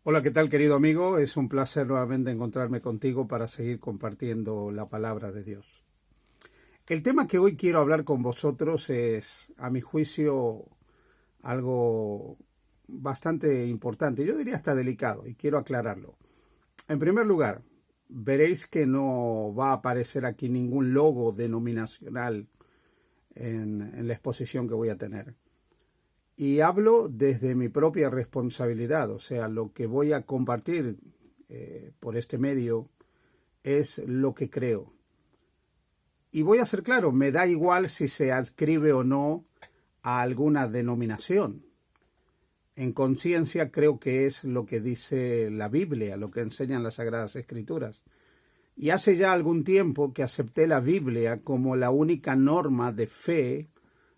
Hola, ¿qué tal, querido amigo? Es un placer nuevamente encontrarme contigo para seguir compartiendo la palabra de Dios. El tema que hoy quiero hablar con vosotros es, a mi juicio, algo bastante importante. Yo diría hasta delicado, y quiero aclararlo. En primer lugar, veréis que no va a aparecer aquí ningún logo denominacional en la exposición que voy a tener. Y hablo desde mi propia responsabilidad, o sea, lo que voy a compartir por este medio es lo que creo. Y voy a ser claro, me da igual si se adscribe o no a alguna denominación. En conciencia creo que es lo que dice la Biblia, lo que enseñan las Sagradas Escrituras. Y hace ya algún tiempo que acepté la Biblia como la única norma de fe,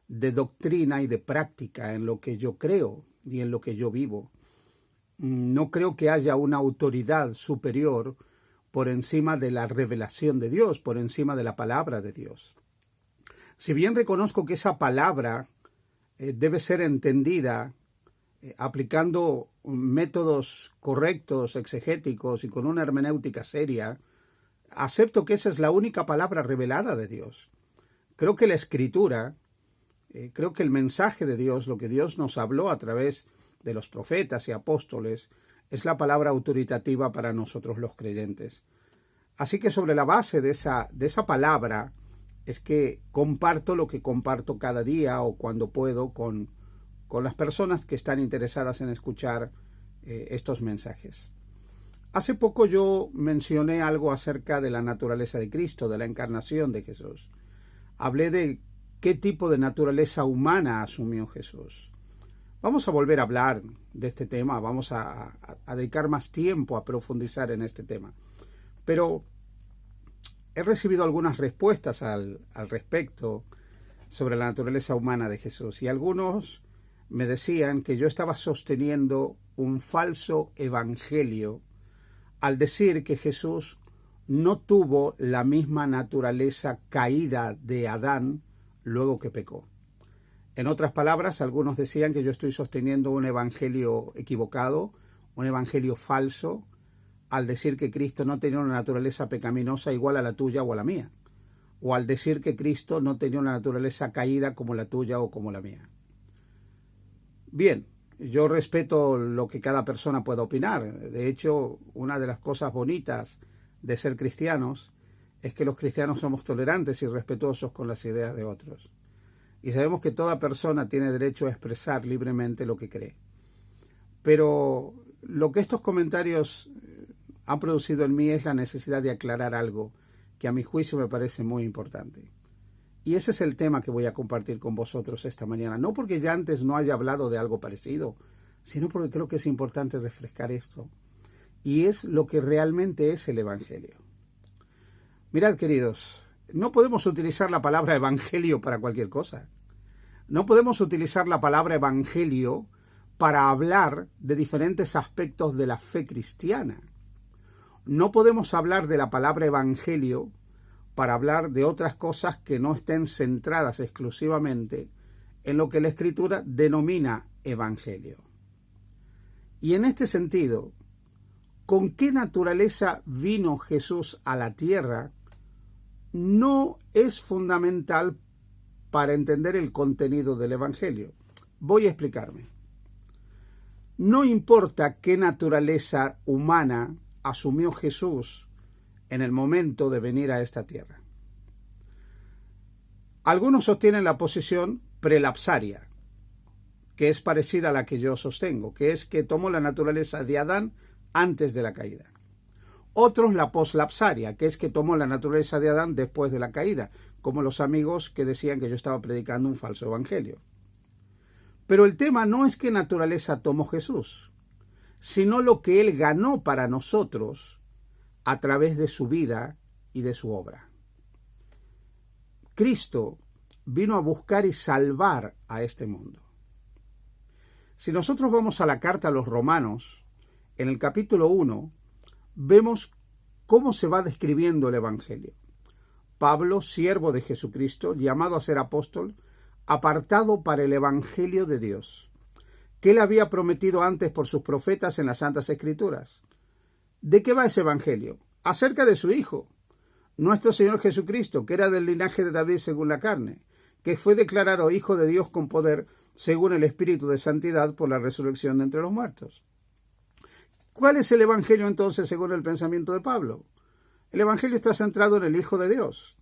de doctrina y de práctica en lo que yo creo y en lo que yo vivo. No creo que haya una autoridad superior por encima de la revelación de Dios, por encima de la palabra de Dios. Si bien reconozco que esa palabra debe ser entendida aplicando métodos correctos, exegéticos y con una hermenéutica seria, acepto que esa es la única palabra revelada de Dios. Creo que la Escritura, creo que el mensaje de Dios, lo que Dios nos habló a través de los profetas y apóstoles, es la palabra autoritativa para nosotros los creyentes. Así que sobre la base de esa palabra es que comparto lo que comparto cada día o cuando puedo con las personas que están interesadas en escuchar estos mensajes. Hace poco yo mencioné algo acerca de la naturaleza de Cristo, de la encarnación de Jesús. Hablé de qué tipo de naturaleza humana asumió Jesús. Vamos a volver a hablar de este tema, vamos a dedicar más tiempo a profundizar en este tema. Pero he recibido algunas respuestas al respecto sobre la naturaleza humana de Jesús y algunos me decían que yo estaba sosteniendo un falso evangelio al decir que Jesús no tuvo la misma naturaleza caída de Adán luego que pecó. En otras palabras, algunos decían que yo estoy sosteniendo un evangelio equivocado, un evangelio falso, al decir que Cristo no tenía una naturaleza pecaminosa igual a la tuya o a la mía, o al decir que Cristo no tenía una naturaleza caída como la tuya o como la mía. Bien, yo respeto lo que cada persona pueda opinar. De hecho, una de las cosas bonitas de ser cristianos es que los cristianos somos tolerantes y respetuosos con las ideas de otros. Y sabemos que toda persona tiene derecho a expresar libremente lo que cree. Pero lo que estos comentarios han producido en mí es la necesidad de aclarar algo que a mi juicio me parece muy importante. Y ese es el tema que voy a compartir con vosotros esta mañana. No porque ya antes no haya hablado de algo parecido, sino porque creo que es importante refrescar esto. Y es lo que realmente es el Evangelio. Mirad, queridos, no podemos utilizar la palabra evangelio para cualquier cosa. No podemos utilizar la palabra evangelio para hablar de diferentes aspectos de la fe cristiana. No podemos hablar de la palabra evangelio para hablar de otras cosas que no estén centradas exclusivamente en lo que la Escritura denomina evangelio. Y en este sentido, ¿con qué naturaleza vino Jesús a la tierra? No es fundamental para entender el contenido del Evangelio. Voy a explicarme. No importa qué naturaleza humana asumió Jesús en el momento de venir a esta tierra. Algunos sostienen la posición prelapsaria, que es parecida a la que yo sostengo, que es que tomó la naturaleza de Adán antes de la caída. Otros la poslapsaria, que es que tomó la naturaleza de Adán después de la caída, como los amigos que decían que yo estaba predicando un falso evangelio. Pero el tema no es qué naturaleza tomó Jesús, sino lo que Él ganó para nosotros a través de su vida y de su obra. Cristo vino a buscar y salvar a este mundo. Si nosotros vamos a la carta a los Romanos, en el capítulo 1, vemos cómo se va describiendo el Evangelio. Pablo, siervo de Jesucristo, llamado a ser apóstol, apartado para el Evangelio de Dios, que él había prometido antes por sus profetas en las Santas Escrituras. ¿De qué va ese evangelio? Acerca de su Hijo, nuestro Señor Jesucristo, que era del linaje de David según la carne, que fue declarado Hijo de Dios con poder según el Espíritu de Santidad por la resurrección de entre los muertos. ¿Cuál es el evangelio entonces según el pensamiento de Pablo? El evangelio está centrado en el Hijo de Dios.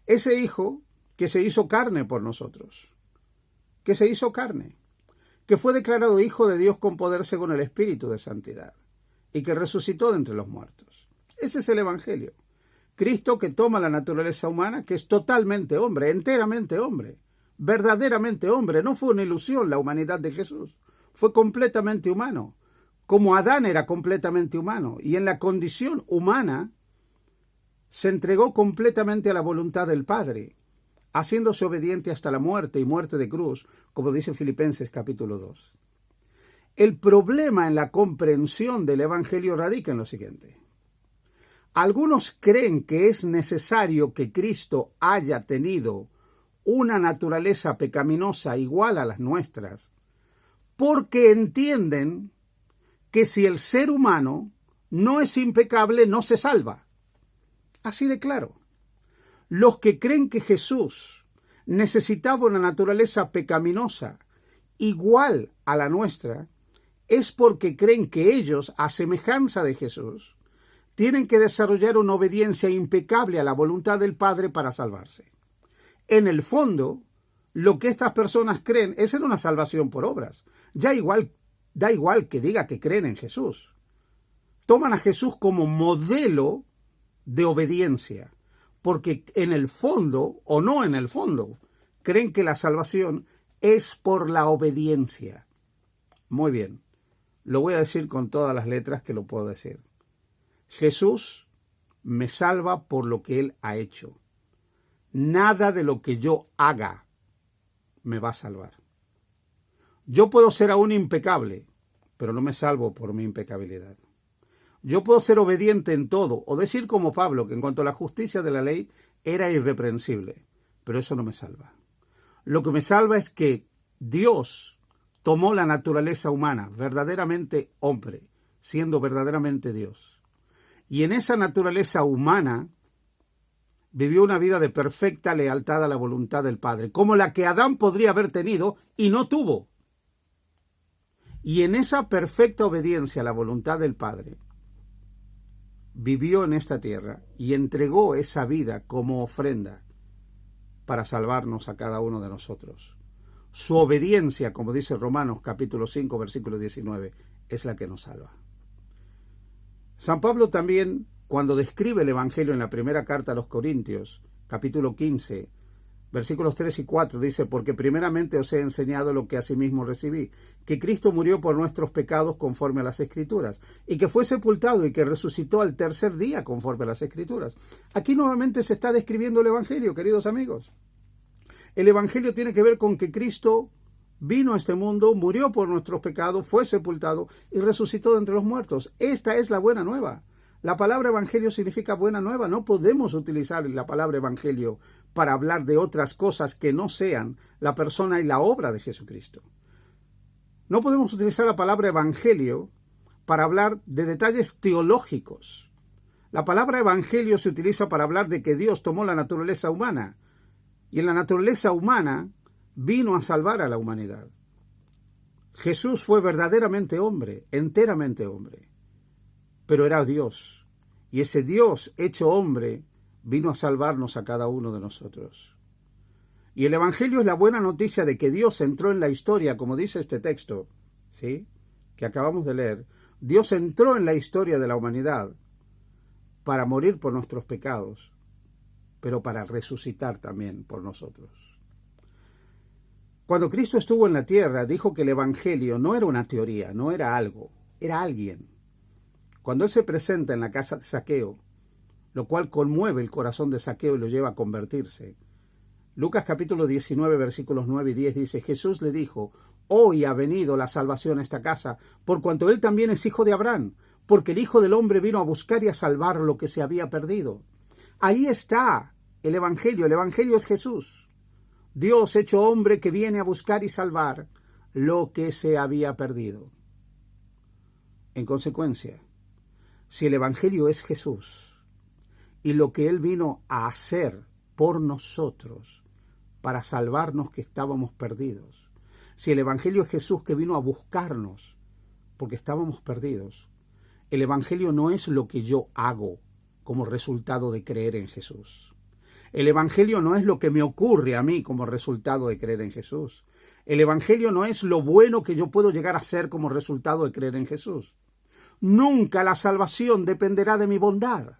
Ese Hijo que se hizo carne por nosotros. Que se hizo carne. Que fue declarado Hijo de Dios con poder según el Espíritu de Santidad. Y que resucitó de entre los muertos. Ese es el evangelio. Cristo que toma la naturaleza humana, que es totalmente hombre, enteramente hombre, verdaderamente hombre. No fue una ilusión la humanidad de Jesús. Fue completamente humano. Como Adán era completamente humano. Y en la condición humana se entregó completamente a la voluntad del Padre, haciéndose obediente hasta la muerte y muerte de cruz, como dice Filipenses capítulo 2. El problema en la comprensión del evangelio radica en lo siguiente. Algunos creen que es necesario que Cristo haya tenido una naturaleza pecaminosa igual a las nuestras, porque entienden que si el ser humano no es impecable, no se salva. Así de claro. Los que creen que Jesús necesitaba una naturaleza pecaminosa igual a la nuestra, es porque creen que ellos, a semejanza de Jesús, tienen que desarrollar una obediencia impecable a la voluntad del Padre para salvarse. En el fondo, lo que estas personas creen es en una salvación por obras. Da igual que diga que creen en Jesús. Toman a Jesús como modelo de obediencia, porque en el fondo, o no en el fondo, creen que la salvación es por la obediencia. Muy bien, lo voy a decir con todas las letras que lo puedo decir. Jesús me salva por lo que Él ha hecho. Nada de lo que yo haga me va a salvar. Yo puedo ser aún impecable, pero no me salvo por mi impecabilidad. Yo puedo ser obediente en todo, o decir como Pablo, que en cuanto a la justicia de la ley era irreprensible, pero eso no me salva. Lo que me salva es que Dios tomó la naturaleza humana, verdaderamente hombre, siendo verdaderamente Dios. Y en esa naturaleza humana vivió una vida de perfecta lealtad a la voluntad del Padre, como la que Adán podría haber tenido y no tuvo. Y en esa perfecta obediencia a la voluntad del Padre, vivió en esta tierra y entregó esa vida como ofrenda para salvarnos a cada uno de nosotros. Su obediencia, como dice Romanos capítulo 5, versículo 19, es la que nos salva. San Pablo también, cuando describe el Evangelio en la primera carta a los Corintios, capítulo 15, versículos 3 y 4, dice: porque primeramente os he enseñado lo que asimismo recibí, que Cristo murió por nuestros pecados conforme a las Escrituras, y que fue sepultado y que resucitó al tercer día conforme a las Escrituras. Aquí nuevamente se está describiendo el Evangelio, queridos amigos. El Evangelio tiene que ver con que Cristo vino a este mundo, murió por nuestros pecados, fue sepultado y resucitó de entre los muertos. Esta es la buena nueva. La palabra evangelio significa buena nueva. No podemos utilizar la palabra evangelio para hablar de otras cosas que no sean la persona y la obra de Jesucristo. No podemos utilizar la palabra evangelio para hablar de detalles teológicos. La palabra evangelio se utiliza para hablar de que Dios tomó la naturaleza humana y en la naturaleza humana vino a salvar a la humanidad. Jesús fue verdaderamente hombre, enteramente hombre, pero era Dios, y ese Dios hecho hombre vino a salvarnos a cada uno de nosotros. Y el Evangelio es la buena noticia de que Dios entró en la historia, como dice este texto, ¿sí?, que acabamos de leer. Dios entró en la historia de la humanidad para morir por nuestros pecados, pero para resucitar también por nosotros. Cuando Cristo estuvo en la tierra, dijo que el Evangelio no era una teoría, no era algo, era alguien. Cuando Él se presenta en la casa de Zaqueo, lo cual conmueve el corazón de Zaqueo y lo lleva a convertirse. Lucas capítulo 19, versículos 9 y 10 dice: Jesús le dijo: hoy ha venido la salvación a esta casa, por cuanto Él también es hijo de Abraham, porque el Hijo del Hombre vino a buscar y a salvar lo que se había perdido. Ahí está el Evangelio es Jesús. Dios hecho hombre que viene a buscar y salvar lo que se había perdido. En consecuencia, si el Evangelio es Jesús y lo que Él vino a hacer por nosotros para salvarnos que estábamos perdidos, si el Evangelio es Jesús que vino a buscarnos porque estábamos perdidos, el Evangelio no es lo que yo hago como resultado de creer en Jesús. El Evangelio no es lo que me ocurre a mí como resultado de creer en Jesús. El Evangelio no es lo bueno que yo puedo llegar a ser como resultado de creer en Jesús. Nunca la salvación dependerá de mi bondad.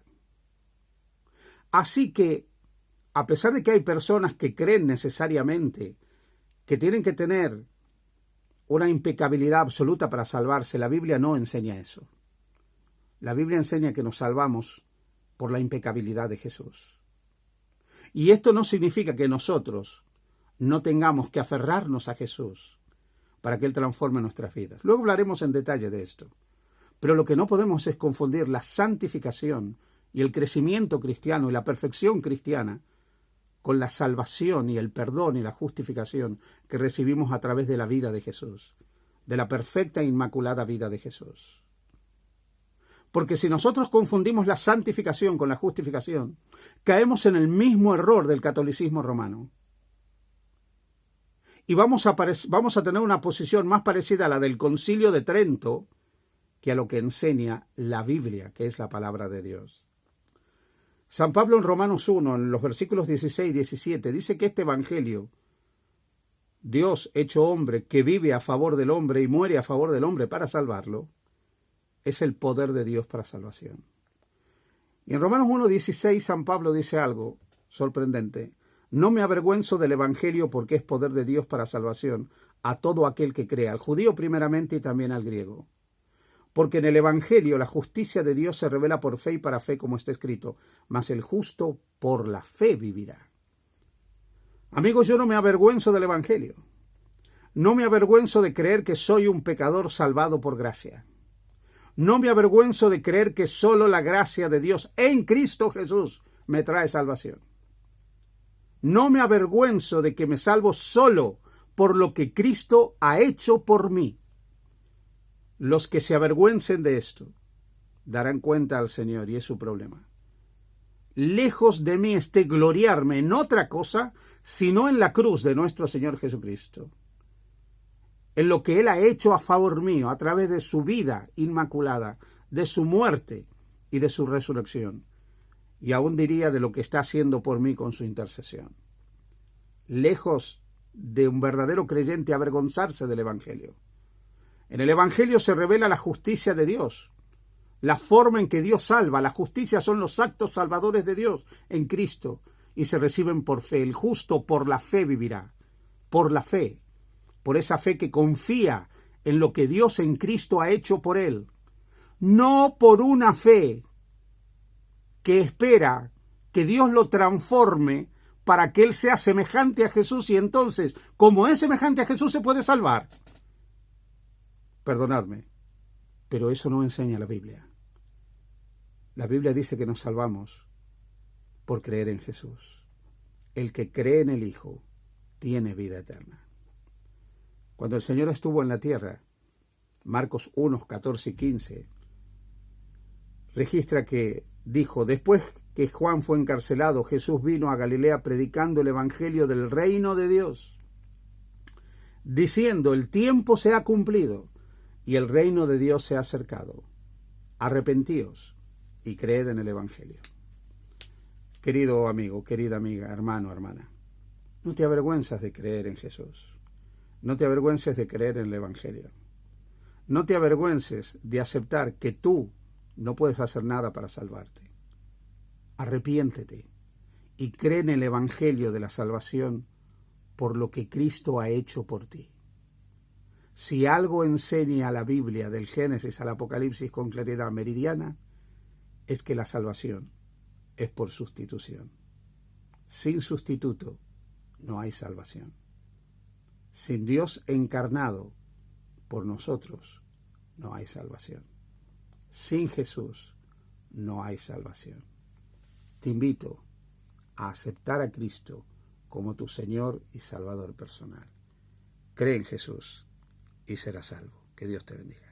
Así que, a pesar de que hay personas que creen necesariamente que tienen que tener una impecabilidad absoluta para salvarse, la Biblia no enseña eso. La Biblia enseña que nos salvamos por la impecabilidad de Jesús. Y esto no significa que nosotros no tengamos que aferrarnos a Jesús para que Él transforme nuestras vidas. Luego hablaremos en detalle de esto. Pero lo que no podemos es confundir la santificación y el crecimiento cristiano y la perfección cristiana con la salvación y el perdón y la justificación que recibimos a través de la vida de Jesús, de la perfecta e inmaculada vida de Jesús. Porque si nosotros confundimos la santificación con la justificación, caemos en el mismo error del catolicismo romano. Y vamos a tener una posición más parecida a la del Concilio de Trento que a lo que enseña la Biblia, que es la palabra de Dios. San Pablo en Romanos 1, en los versículos 16 y 17, dice que este evangelio, Dios hecho hombre, que vive a favor del hombre y muere a favor del hombre para salvarlo, es el poder de Dios para salvación. Y en Romanos 1, 16, San Pablo dice algo sorprendente. No me avergüenzo del evangelio porque es poder de Dios para salvación a todo aquel que crea, al judío primeramente y también al griego. Porque en el Evangelio la justicia de Dios se revela por fe y para fe, como está escrito, mas el justo por la fe vivirá. Amigos, yo no me avergüenzo del Evangelio. No me avergüenzo de creer que soy un pecador salvado por gracia. No me avergüenzo de creer que solo la gracia de Dios en Cristo Jesús me trae salvación. No me avergüenzo de que me salvo solo por lo que Cristo ha hecho por mí. Los que se avergüencen de esto darán cuenta al Señor y es su problema. Lejos de mí esté gloriarme en otra cosa, sino en la cruz de nuestro Señor Jesucristo. En lo que Él ha hecho a favor mío, a través de su vida inmaculada, de su muerte y de su resurrección. Y aún diría de lo que está haciendo por mí con su intercesión. Lejos de un verdadero creyente avergonzarse del Evangelio. En el Evangelio se revela la justicia de Dios, la forma en que Dios salva. La justicia son los actos salvadores de Dios en Cristo y se reciben por fe. El justo por la fe vivirá, por la fe, por esa fe que confía en lo que Dios en Cristo ha hecho por él. No por una fe que espera que Dios lo transforme para que él sea semejante a Jesús y entonces, como es semejante a Jesús, se puede salvar. Perdonadme, pero eso no enseña la Biblia. La Biblia dice que nos salvamos por creer en Jesús. El que cree en el Hijo tiene vida eterna. Cuando el Señor estuvo en la tierra, Marcos 1, 14 y 15, registra que dijo, después que Juan fue encarcelado, Jesús vino a Galilea predicando el evangelio del reino de Dios, diciendo, el tiempo se ha cumplido y el reino de Dios se ha acercado. Arrepentíos y creed en el evangelio. Querido amigo, querida amiga, hermano, hermana, no te avergüenzas de creer en Jesús. No te avergüences de creer en el evangelio. No te avergüences de aceptar que tú no puedes hacer nada para salvarte. Arrepiéntete y cree en el evangelio de la salvación por lo que Cristo ha hecho por ti. Si algo enseña la Biblia del Génesis al Apocalipsis con claridad meridiana, es que la salvación es por sustitución. Sin sustituto no hay salvación. Sin Dios encarnado por nosotros no hay salvación. Sin Jesús no hay salvación. Te invito a aceptar a Cristo como tu Señor y Salvador personal. Cree en Jesús y serás salvo. Que Dios te bendiga.